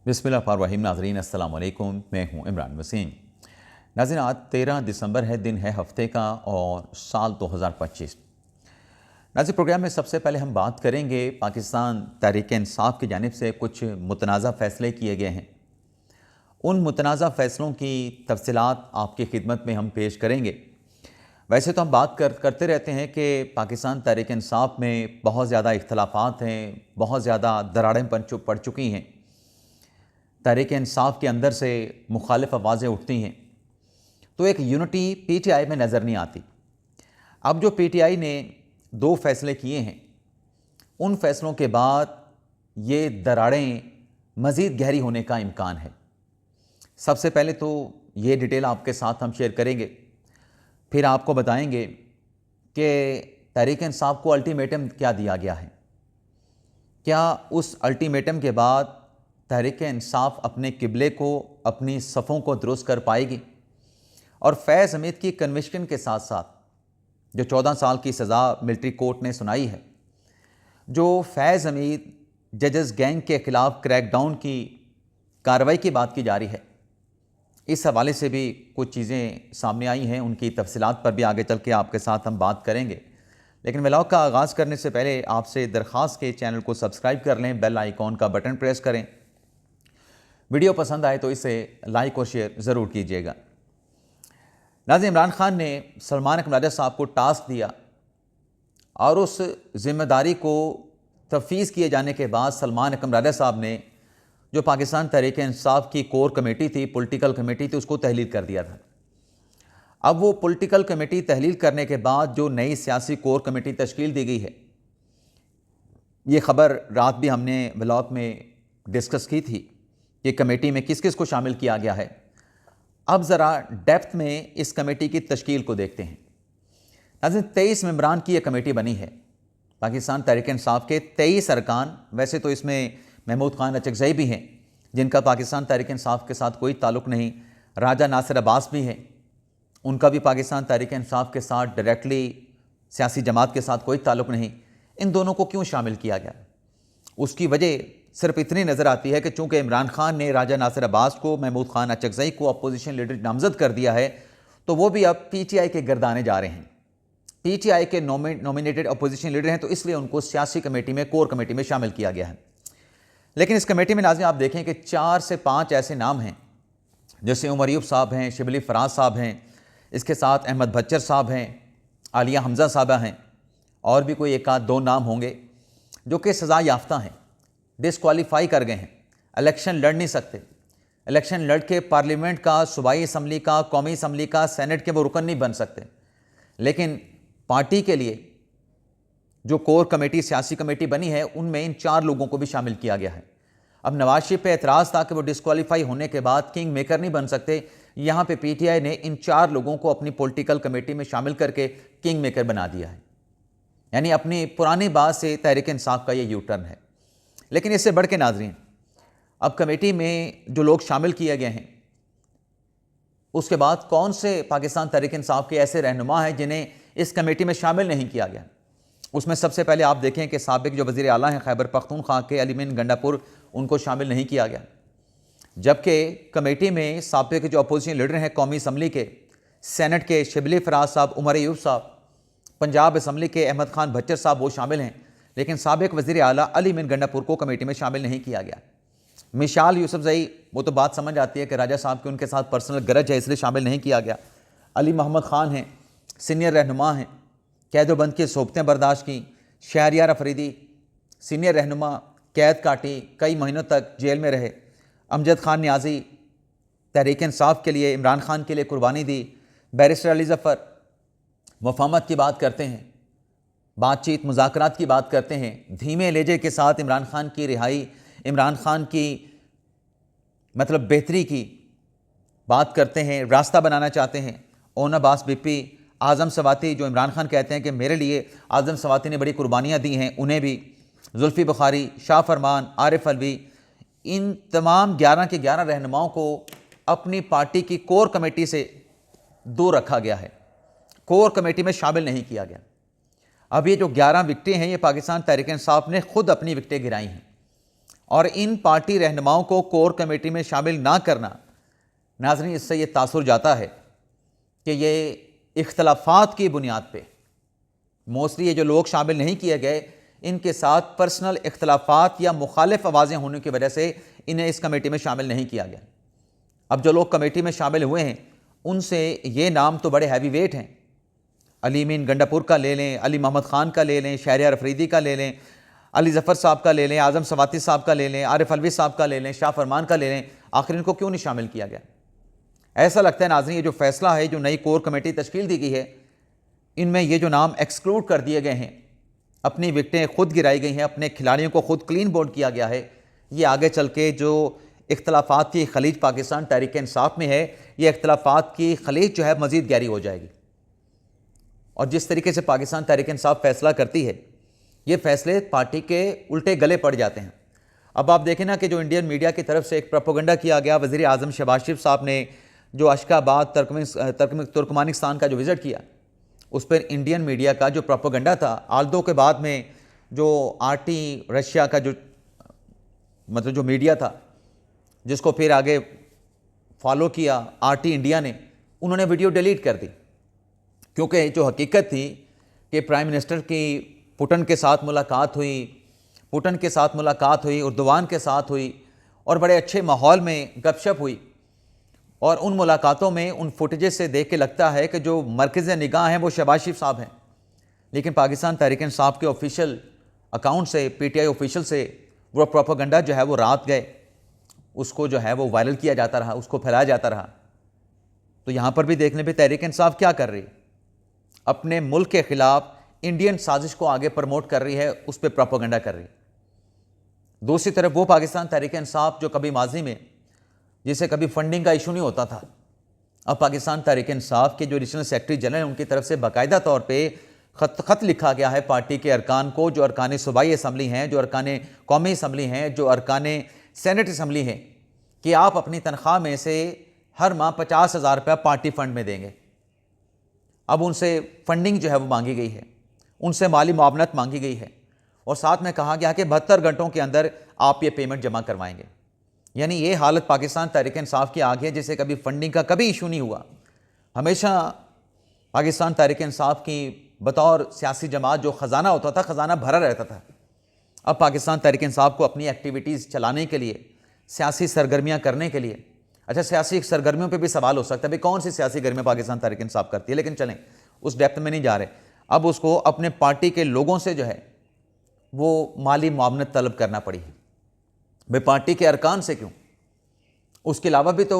बिस्मिल्लाहिर्रहमानिर्रहीम। नाज़रीन अस्सलाम वालेकुम, मैं हूँ इमरान वसीम। नाज़रीन, आज 13 दिसंबर है, दिन है हफ्ते का और साल 2025। नाज़रीन, प्रोग्राम में सबसे पहले हम बात करेंगे पाकिस्तान तहरीक इंसाफ की जानिब से कुछ मुतनाज़ा फ़ैसले किए गए हैं। उन मुतनाज़ा फ़ैसलों की तफसीलात आपकी खिदमत में हम पेश करेंगे। वैसे तो हम बात करते रहते हैं कि पाकिस्तान तहरीक इंसाफ में बहुत ज़्यादा इख्तलाफात हैं, बहुत ज़्यादा दरारें पड़ चुकी हैं। तहरीक इंसाफ के अंदर से मुखालिफ आवाज़ें उठती हैं, तो एक यूनिटी पीटीआई में नज़र नहीं आती। अब जो पीटीआई ने 2 फैसले किए हैं, उन फैसलों के बाद ये दरारें मज़ीद गहरी होने का इम्कान है। सबसे पहले तो ये डिटेल आपके साथ हम शेयर करेंगे, फिर आपको बताएंगे कि तहरीक इंसाफ को अल्टीमेटम क्या दिया गया है। क्या उस अल्टीमेटम के बाद तहरीक इंसाफ अपने किबले को, अपनी सफ़ों को दुरुस्त कर पाएगी? और फैज़ हमीद की कन्विक्शन के साथ साथ जो 14 साल की सज़ा मिलिट्री कोर्ट ने सुनाई है, जो फैज़ हमीद जजेस गैंग के ख़िलाफ़ क्रैकडाउन की कार्रवाई की बात की जा रही है, इस हवाले से भी कुछ चीज़ें सामने आई हैं। उनकी तफसीलात पर भी आगे चल के आपके साथ हम बात करेंगे। लेकिन व्लॉग का आगाज़ करने से पहले आपसे दरख्वास्त के चैनल को सब्सक्राइब कर लें, बेल आइकॉन का बटन प्रेस करें। वीडियो पसंद आए तो इसे लाइक और शेयर ज़रूर कीजिएगा। नाज़रीन, इमरान खान ने सलमान अकबर राजा साहब को टास्क दिया और उस ज़िम्मेदारी को तफवीज़ किए जाने के बाद सलमान अकबर राजा साहब ने जो पाकिस्तान तहरीक इंसाफ की कोर कमेटी थी, पॉलिटिकल कमेटी थी, उसको तहलील कर दिया था। अब वो पॉलिटिकल कमेटी तहलील करने के बाद जो नई सियासी कोर कमेटी तश्कील दी गई है, ये ख़बर रात भी हमने व्लॉग में डिस्कस की थी कि कमेटी में किस किस को शामिल किया गया है। अब ज़रा डेप्थ में इस कमेटी की तश्कील को देखते हैं। नाज़रीन, 23 मेंबरान की यह कमेटी बनी है। पाकिस्तान तहरीक इंसाफ के 23 अरकान, वैसे तो इसमें महमूद खान अचकज़ई भी हैं जिनका पाकिस्तान तहरीक इंसाफ के साथ कोई ताल्लुक़ नहीं, राजा नासिर अब्बास भी हैं, उनका भी पाकिस्तान तहरीक इंसाफ के साथ डायरेक्टली सियासी जमात के साथ कोई ताल्लुक़ नहीं। इन दोनों को क्यों शामिल किया गया? उसकी वजह सिर्फ इतनी नज़र आती है कि चूँकि इमरान खान ने राजा नासिर अब्बास को, महमूद खान अचकज़ई को अपोजिशन लीडर नामज़द कर दिया है, तो वो भी अब पीटीआई के गर्दाने जा रहे हैं। पीटीआई के नॉमिनेटेड अपोजिशन लीडर हैं, तो इसलिए उनको सियासी कमेटी में, कोर कमेटी में शामिल किया गया है। लेकिन इस कमेटी में नाज़रीन आप देखें कि 4 से 5 ऐसे नाम हैं, जैसे उमर अयूब साहब हैं, शिबली फराज साहब हैं, इसके साथ अहमद भच्चर साहब हैं, आलिया हमज़ा साहबा हैं, और भी कोई 1 आध 2 नाम होंगे जो कि सज़ा याफ्ता हैं, डिसक्वालीफाई कर गए हैं, इलेक्शन लड़ नहीं सकते। इलेक्शन लड़ के पार्लियामेंट का, सूबाई असम्बली का, कौमी असम्बली का, सेनेट के वो रुकन नहीं बन सकते। लेकिन पार्टी के लिए जो कोर कमेटी, सियासी कमेटी बनी है, उनमें इन 4 लोगों को भी शामिल किया गया है। अब नवाज शरीफ पे एतराज़ था कि वो डिसक्वालीफाई होने के बाद किंग मेकर नहीं बन सकते। यहाँ पे पीटीआई ने इन 4 लोगों को अपनी पॉलिटिकल कमेटी में शामिल करके किंग मेकर बना दिया है। यानी अपनी पुरानी बात से तहरीक इंसाफ का ये यू टर्न है। लेकिन इससे बढ़ के नाज़रीन, अब कमेटी में जो लोग शामिल किए गए हैं, उसके बाद कौन से पाकिस्तान तहरीक इंसाफ के ऐसे रहनुमा हैं जिन्हें इस कमेटी में शामिल नहीं किया गया? उसमें सबसे पहले आप देखें कि साबिक जो वज़ीर आला हैं खैबर पख्तूनख्वा के, अली मीन गंडापुर, उनको शामिल नहीं किया गया। जबकि कमेटी में साबिक जो अपोजिशन लीडर हैं कौमी असम्बली के, सेनेट के शिबली फराज साहब, उमर अयूब साहब, पंजाब असम्बली के अहमद खान भच्चर साहब, वो शामिल हैं। लेकिन साबिक वज़ीर आला अली मीन गंडापुर को कमेटी में शामिल नहीं किया गया। मिशाल यूसुफजई, वो तो बात समझ आती है कि राजा साहब की उनके साथ पर्सनल गरज है, इसलिए शामिल नहीं किया गया। अली मोहम्मद ख़ान हैं, सीनियर रहनुमा हैं, कैदोबंद की सोबतें बर्दाश्त की। शहरियार अफरीदी, सीनियर रहनुमा, कैद काटी, कई महीनों तक जेल में रहे। अमजद खान न्याजी, तहरीक इंसाफ के लिए, इमरान खान के लिए कुर्बानी दी। बैरिस्टर अली ज़फ़र मफाहमत की बात करते हैं, बातचीत, मुज़ाकरात की बात करते हैं, धीमे लहजे के साथ इमरान खान की रिहाई, इमरान खान की मतलब बेहतरी की बात करते हैं, रास्ता बनाना चाहते हैं। ओन अब्बास बिप्पी, आज़म सवाती, जो इमरान खान कहते हैं कि मेरे लिए आज़म सवाती ने बड़ी कुर्बानियाँ दी हैं, उन्हें भी। जुल्फ़ी बुखारी, शाह फरमान, आरिफ अलवी, इन तमाम 11 के 11 रहनुमाओं को अपनी पार्टी की कोर कमेटी से दूर रखा गया है, कोर कमेटी में शामिल नहीं किया गया। अब ये जो 11 विकटें हैं, ये पाकिस्तान तहरीक इंसाफ ने खुद अपनी विकटें गिराई हैं। और इन पार्टी रहनुमाओं को कोर कमेटी में शामिल ना करना, नाज़रीन इससे ये तासुर जाता है कि ये इख्तलाफात की बुनियाद पे मोस्टली ये जो लोग शामिल नहीं किए गए, इनके साथ पर्सनल इख्तलाफात या मुखालिफ आवाज़ें होने की वजह से इन्हें इस कमेटी में शामिल नहीं किया गया। अब जो लोग कमेटी में शामिल हुए हैं उनसे ये नाम तो बड़े हैवी वेट हैं। अली मीन गंडापुर का ले लें, अली मोहम्मद ख़ान का ले लें, शहरियार अफरीदी का ले लें, अली ज़फ़र साहब का ले लें, आज़म सवाती साहब का ले लें, आरिफ अलवी साहब का ले लें, शाह फरमान का ले लें। आखिर इनको क्यों नहीं शामिल किया गया? ऐसा लगता है नाज़रीन ये जो फैसला है, जो नई कोर कमेटी तश्कील दी गई है, इनमें ये जो नाम एक्सक्लूड कर दिए गए हैं, अपनी विकटें खुद गिराई गई हैं, अपने खिलाड़ियों को खुद क्लीन बोर्ड किया गया है, ये आगे चल के जो इख्तलाफात की खलीज पाकिस्तान तहरीक इंसाफ में है, ये इख्तलाफात की खलीज जो है मज़ीद गहरी हो जाएगी। और जिस तरीके से पाकिस्तान तहरीक इंसाफ फैसला करती है, ये फैसले पार्टी के उल्टे गले पड़ जाते हैं। अब आप देखें ना कि जो इंडियन मीडिया की तरफ से एक प्रोपोगंडा किया गया, वज़ीर आज़म शहबाज शरीफ साहब ने जो अशकाबाद तुर्कमानिस्तान का जो विज़िट किया, उस पर इंडियन मीडिया का जो प्रोपोगंडा था, आल्दो के बाद में जो आरटी रशिया का जो मतलब जो मीडिया था, जिसको फिर आगे फॉलो किया आरटी इंडिया ने, उन्होंने वीडियो डिलीट कर दी, क्योंकि जो हकीकत थी कि प्राइम मिनिस्टर की पुटन के साथ मुलाकात हुई, उर्दवान के साथ हुई और बड़े अच्छे माहौल में गपशप हुई। और उन मुलाकातों में उन फुटेजेस से देख के लगता है कि जो मरकज़ निगाह हैं वो शहबाज शरीफ साहब हैं, लेकिन पाकिस्तान तहरीक इंसाफ के ऑफिशियल अकाउंट से, पीटीआई ऑफिशियल से वो प्रोपेगेंडा जो है वो रात गए, उसको जो है वो वायरल किया जाता रहा, उसको फैलाया जाता रहा। तो यहाँ पर भी देखने पे तहरीक इंसाफ क्या कर रही है, अपने मुल्क के ख़िलाफ़ इंडियन साजिश को आगे प्रमोट कर रही है, उस पर प्रोपेगेंडा कर रही है। दूसरी तरफ वो पाकिस्तान तहरीक इंसाफ जो कभी माजी में, जिसे कभी फंडिंग का इशू नहीं होता था, अब पाकिस्तान तहरीक इंसाफ के जो रीजनल सेक्रेटरी जनरल हैं उनकी तरफ से बाकायदा तौर पे ख़त लिखा गया है पार्टी के अरकान को, जो अरकान सूबाई असम्बली हैं, जो अरकान कौमी असम्बली हैं, जो अरकान सेनेट असम्बली हैं, कि आप अपनी तनख्वाह में से हर माह 50,000 रुपया पार्टी फंड में देंगे। अब उनसे फंडिंग जो है वो मांगी गई है, उनसे माली मुआवनत मांगी गई है, और साथ में कहा गया कि 72 घंटों के अंदर आप ये पेमेंट जमा करवाएंगे। यानी ये हालत पाकिस्तान तहरीक इंसाफ की आ गई है, जिसे कभी फंडिंग का कभी इशू नहीं हुआ। हमेशा पाकिस्तान तहरीक इंसाफ की बतौर सियासी जमात जो ख़जाना होता था, ख़जाना भरा रहता था। अब पाकिस्तान तहरीक इंसाफ को अपनी एक्टिविटीज़ चलाने के लिए, सियासी सरगर्मियाँ करने के लिए, अच्छा सियासी सरगर्मियों पे भी सवाल हो सकता है भाई कौन सी सियासी गर्मियाँ पाकिस्तान तहरीक इंसाफ करती है, लेकिन चलें उस डेप्थ में नहीं जा रहे। अब उसको अपने पार्टी के लोगों से जो है वो माली मुआवनत तलब करना पड़ी है। भाई पार्टी के अरकान से क्यों, उसके अलावा भी तो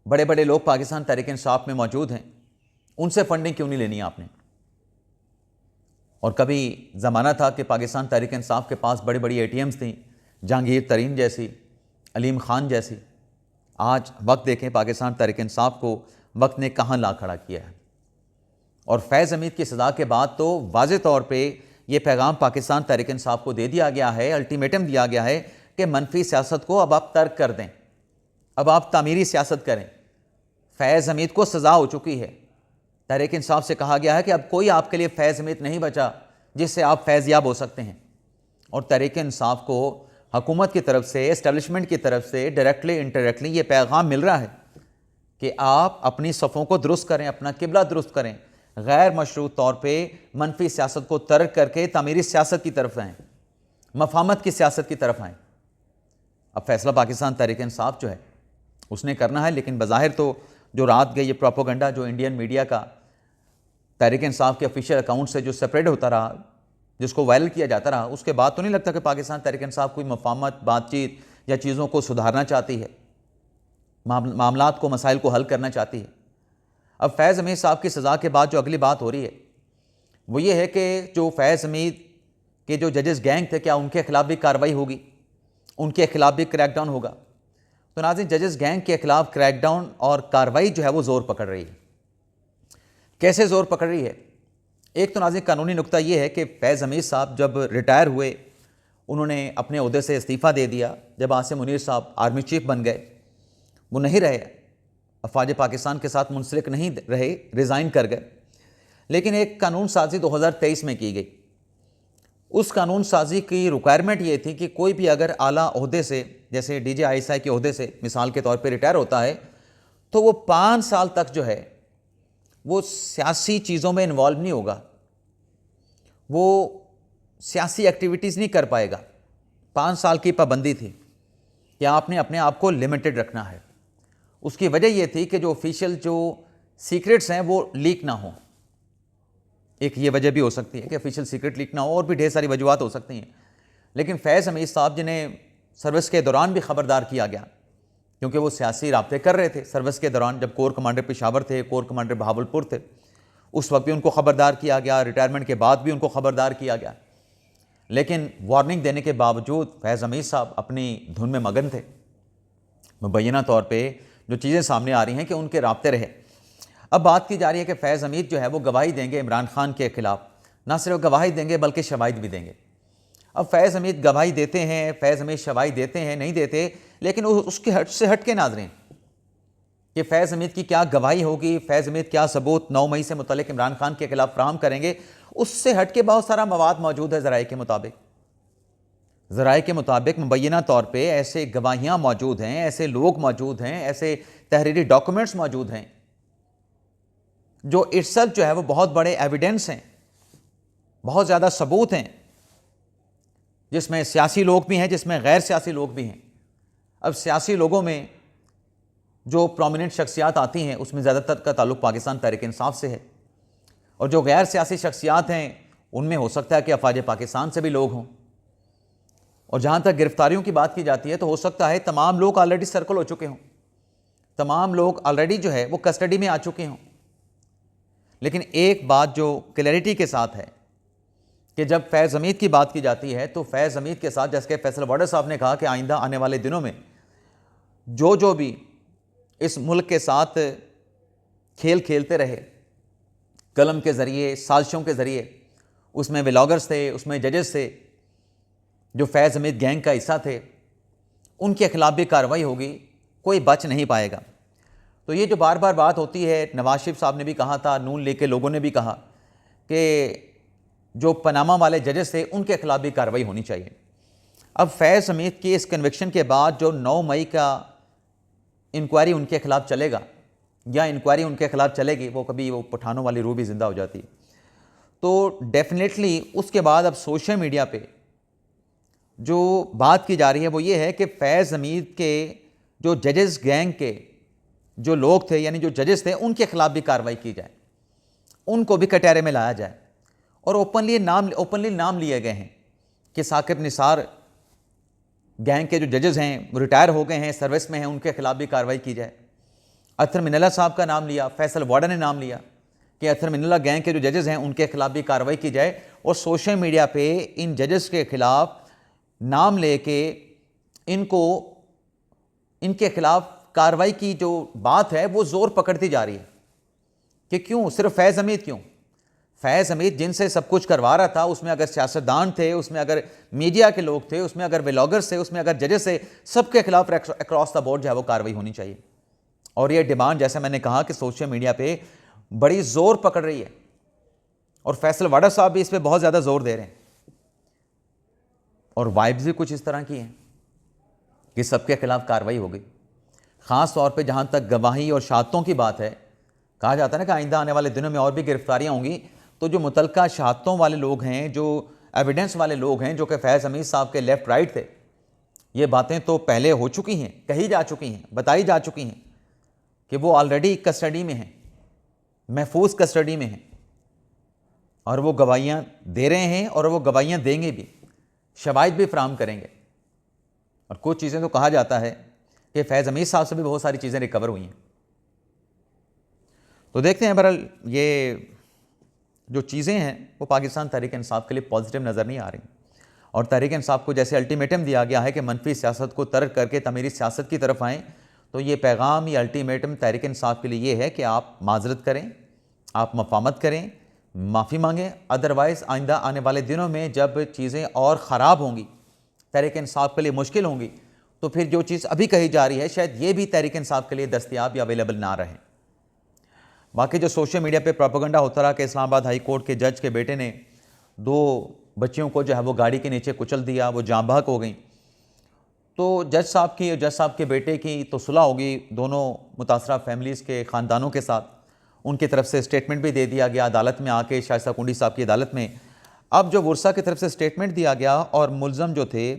बड़े बड़े लोग पाकिस्तान तहरीक इंसाफ में मौजूद हैं, उनसे फंडिंग क्यों नहीं लेनी आपने। और कभी ज़माना था कि पाकिस्तान तहरीक इंसाफ के पास बड़ी बड़ी ATMs थी, जहांगीर तरीन जैसी, अलीम ख़ान जैसी। आज वक्त देखें पाकिस्तान तहरीक इंसाफ को वक्त ने कहाँ ला खड़ा किया है। और फैज़ हमीद की सज़ा के बाद तो वाज़े तौर पे ये पैगाम पाकिस्तान तहरीक इंसाफ को दे दिया गया है, अल्टीमेटम दिया गया है कि मनफी सियासत को अब आप तर्क कर दें, अब आप तामीरी सियासत करें। फैज़ हमीद को सज़ा हो चुकी है, तहरीक इंसाफ से कहा गया है कि अब कोई आपके लिए फैज़ हमीद नहीं बचा जिससे आप फैज़याब हो सकते हैं। और तहरीक इंसाफ को हुकूमत की तरफ से, एस्टेब्लिशमेंट की तरफ से डायरेक्टली इनडायरेक्टली ये पैगाम मिल रहा है कि आप अपनी सफ़ों को दुरुस्त करें, अपना किबला दुरुस्त करें, गैर मशरूत तौर पे मनफी सियासत को तर्क करके तामीरी सियासत की तरफ आएँ, मफाहमत की सियासत की तरफ आएँ। अब फैसला पाकिस्तान तहरीक इंसाफ जो है उसने करना है, लेकिन बज़ाहिर तो जो रात गई ये प्रोपेगेंडा जो इंडियन मीडिया का तहरीक इंसाफ के ऑफिशियल अकाउंट से जो सेपरेट होता रहा, जिसको वायरल किया जाता रहा, उसके बाद तो नहीं लगता कि पाकिस्तान तहरीक इंसाफ कोई मफाहमत, बातचीत या चीज़ों को सुधारना चाहती है, मामलात को, मसाइल को हल करना चाहती है। अब फैज़ हमीद साहब की सज़ा के बाद जो अगली बात हो रही है वो ये है कि जो फैज़ हमीद के जो जजेस गैंग थे, क्या उनके खिलाफ भी कार्रवाई होगी, उनके खिलाफ भी क्रैकडाउन होगा। तो नाज़रीन जजेस गैंग के खिलाफ क्रैकडाउन और कार्रवाई जो है वो ज़ोर पकड़ रही है। कैसे ज़ोर पकड़ रही है? एक तो नाज़रीन कानूनी नुक्ता ये है कि फैज़ हमीद साहब जब रिटायर हुए, उन्होंने अपने ओहदे से इस्तीफ़ा दे दिया। जब आसिम मुनीर साहब आर्मी चीफ बन गए, वो नहीं रहे, अफवाज पाकिस्तान के साथ मुंसलिक नहीं रहे, रिज़ाइन कर गए। लेकिन एक कानून साजी 2023 में की गई, उस कानून साजी की रिक्वायरमेंट ये थी कि कोई भी अगर आला ओहदे से, जैसे DJISI के ओहदे से मिसाल के तौर पे रिटायर होता है, तो वो 5 साल तक जो है वो सियासी चीज़ों में इन्वॉल्व नहीं होगा, वो सियासी एक्टिविटीज़ नहीं कर पाएगा। 5 साल की पाबंदी थी कि आपने अपने आप को लिमिटेड रखना है। उसकी वजह यह थी कि जो ऑफिशियल जो सीक्रेट्स हैं वो लीक ना हो। एक ये वजह भी हो सकती है कि ऑफिशियल सीक्रेट लीक ना हो, और भी ढेर सारी वजूहत हो सकती हैं। लेकिन फैज़ हमीद साहब जिन्हें सर्विस के दौरान भी ख़बरदार किया गया, क्योंकि वो सियासी राब्ते कर रहे थे सर्विस के दौरान, जब कोर कमांडर पेशावर थे, कोर कमांडर बहावलपुर थे, उस वक्त भी उनको ख़बरदार किया गया, रिटायरमेंट के बाद भी उनको ख़बरदार किया गया। लेकिन वार्निंग देने के बावजूद फैज़ हमीद साहब अपनी धुन में मगन थे। मुबैना तौर पे जो चीज़ें सामने आ रही हैं कि उनके राब्ते रहे। अब बात की जा रही है कि फैज़ हमीद जो है वो गवाही देंगे इमरान खान के ख़िलाफ़। ना सिर्फ गवाही देंगे बल्कि शवाहिद भी देंगे। अब फैज़ हमीद गवाही देते हैं, फैज़ हमीद शवाहिद देते हैं, नहीं देते, लेकिन उसके हट से हट के नाज़रीन कि फैज़ हमीद की क्या गवाही होगी, फैज़ हमीद क्या सबूत 9 मई से मुतल्लिक इमरान खान के खिलाफ फ्राहम करेंगे, उससे हट के बहुत सारा मवाद मौजूद है। ज़राए के मुताबिक मुबैना तौर पे ऐसे गवाहियाँ मौजूद हैं, ऐसे लोग मौजूद हैं, ऐसे तहरीरी डॉक्यूमेंट्स मौजूद हैं जो इट्सल्फ जो है वो बहुत बड़े एविडेंस हैं, बहुत ज़्यादा सबूत हैं, जिसमें सियासी लोग भी हैं, जिसमें गैर सियासी लोग भी हैं। अब सियासी लोगों में जो प्रोमिनेंट शख्सियात आती हैं उसमें ज़्यादातर का ताल्लुक़ पाकिस्तान तहरीक इंसाफ से है, और जो गैर सियासी शख्सियात हैं उनमें हो सकता है कि अफवाज पाकिस्तान से भी लोग हों। और जहाँ तक गिरफ्तारियों की बात की जाती है तो हो सकता है तमाम लोग ऑलरेडी सर्कल हो चुके हों, तमाम लोग ऑलरेडी जो है वो कस्टडी में आ चुके हों। लेकिन एक बात जो क्लैरिटी के साथ है कि जब फैज़ हमीद की बात की जाती है तो फैज़ हमीद के साथ, जैसे कि फैसल वाडर साहब ने कहा कि आइंदा आने वाले दिनों में जो भी इस मुल्क के साथ खेल खेलते रहे कलम के ज़रिए, साजिशों के ज़रिए, उसमें व्लॉगर्स थे, उसमें जजेस थे, जो फैज़ हमीद गैंग का हिस्सा थे, उनके खिलाफ भी कार्रवाई होगी, कोई बच नहीं पाएगा। तो ये जो बार बार बात होती है, नवाज शरीफ साहब ने भी कहा था, नून लीग के लोगों ने भी कहा कि जो पनामा वाले जजेस थे उनके खिलाफ भी कार्रवाई होनी चाहिए। अब फैज़ हमीद की इस कन्विक्शन के बाद जो 9 मई का इंक्वायरी उनके खिलाफ चलेगा या इंक्वायरी उनके खिलाफ चलेगी, वो कभी वो पठानों वाली रूह भी ज़िंदा हो जाती है, तो डेफिनेटली उसके बाद अब सोशल मीडिया पे जो बात की जा रही है वो ये है कि फैज़ हमीद के जो जजेस गैंग के जो लोग थे, यानी जो जजेस थे, उनके खिलाफ भी कार्रवाई की जाए, उनको भी कटहरे में लाया जाए। और ओपनली नाम लिए गए हैं कि साकिब निसार गैंग के जो जजेस हैं वो रिटायर हो गए हैं, सर्विस में हैं, उनके खिलाफ भी कार्रवाई की जाए। अतर मिनल्ला साहब का नाम लिया, फैसल वाडा ने नाम लिया कि अतर मिनल्ला गैंग के जो जजेस हैं उनके खिलाफ भी कार्रवाई की जाए। और सोशल मीडिया पे इन जजेस के खिलाफ नाम लेके इनके खिलाफ कार्रवाई की जो बात है वो ज़ोर पकड़ती जा रही है कि क्यों सिर्फ फैज़ हमीद, क्यों फैज़ हमीद जिनसे सब कुछ करवा रहा था, उसमें अगर सियासतदान थे, उसमें अगर मीडिया के लोग थे, उसमें अगर व्लॉगर्स थे, उसमें अगर जजेस थे, सबके खिलाफ अक्रॉस द बोर्ड जो है वो कार्रवाई होनी चाहिए। और ये डिमांड, जैसे मैंने कहा, कि सोशल मीडिया पे बड़ी ज़ोर पकड़ रही है, और फैसल वाडा साहब भी इस पर बहुत ज़्यादा जोर दे रहे हैं, और वाइब्स भी कुछ इस तरह की हैं कि सबके खिलाफ कार्रवाई हो गई। ख़ास तौर पे जहाँ तक गवाही और शहादतों की बात है, कहा जाता है ना कि आइंदा आने वाले दिनों में और भी गिरफ्तारियाँ होंगी, तो जो मुतलका शहादतों वाले लोग हैं, जो एविडेंस वाले लोग हैं, जो कि फैज़ हमीद साहब के लेफ़्ट राइट थे, ये बातें तो पहले हो चुकी हैं, कही जा चुकी हैं, बताई जा चुकी हैं कि वो ऑलरेडी कस्टडी में हैं, महफूज कस्टडी में हैं, और वो गवाहियाँ दे रहे हैं और वो गवाहियाँ देंगे भी, शवाहिद भी फ्राहम करेंगे। और कुछ चीज़ें तो कहा जाता है कि फैज़ हमीद साहब से भी बहुत सारी चीज़ें रिकवर हुई हैं। तो देखते हैं, बहरहाल ये जो चीज़ें हैं वो पाकिस्तान तहरीक इंसाफ के लिए पॉजिटिव नज़र नहीं आ रही, और तहरीक इंसाफ को जैसे अल्टीमेटम दिया गया है कि मनफी सियासत को तर्क करके तमीरी सियासत की तरफ आएँ, तो ये पैगाम, ये अल्टीमेटम तहरीक इंसाफ के लिए ये है कि आप माजरत करें, आप मफामत करें, माफ़ी मांगें। अदरवाइज़ आइंदा आने वाले दिनों में जब चीज़ें और ख़राब होंगी, तहरीक इंसाफ के लिए मुश्किल होंगी, तो फिर जो चीज़ अभी कही जा रही है शायद ये भी तहरीक इंसाफ के लिए दस्तयाब या अवेलेबल ना रहे। बाकी जो सोशल मीडिया पे प्रोपेगेंडा होता रहा कि इस्लामाबाद हाई कोर्ट के जज के बेटे ने 2 बच्चियों को जो है वो गाड़ी के नीचे कुचल दिया, वो जाँ बहक हो गई। तो जज साहब के बेटे की तो सुलह होगी दोनों मुतासरा फैमिलीज़ के ख़ानदानों के साथ। उनकी तरफ से स्टेटमेंट भी दे दिया गया अदालत में आके, शाइस्ता कुंडी साहब की अदालत में। अब जो वर्सा की तरफ से स्टेटमेंट दिया गया और मुलज़म जो थे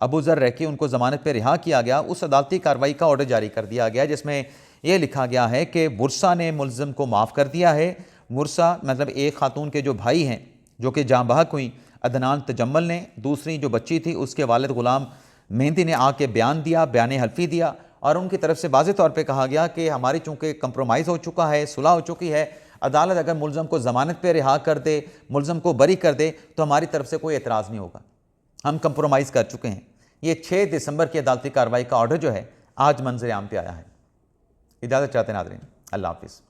अबू ज़र रैकी, उनको ज़मानत पर रिहा किया गया, उस अदालती कार्रवाई का ऑर्डर जारी कर दिया गया जिसमें यह लिखा गया है कि वर्सा ने मुलज़म को माफ़ कर दिया है। वर्सा मतलब एक खातून के जो भाई हैं जो कि जाँ बहक हुई, अदनान तजम्मल ने, दूसरी जो बच्ची थी उसके वालिद ग़ुलाम मेहंदी ने आके बयान दिया, बयान हल्फी दिया और उनकी तरफ से वाज़ेह तौर पे कहा गया कि हमारी चूँकि कंप्रोमाइज़ हो चुका है, सुलह हो चुकी है, अदालत अगर मुलज़म को ज़मानत पे रिहा कर दे, मुलज़म को बरी कर दे तो हमारी तरफ से कोई एतराज़ नहीं होगा, हम कंप्रोमाइज़ कर चुके हैं। ये 6 दिसंबर की अदालती कार्रवाई का ऑर्डर जो है आज मंजर आम पे आया है। इजाज़त चाहते हैं नाज़रीन, अल्लाह हाफ़िज़।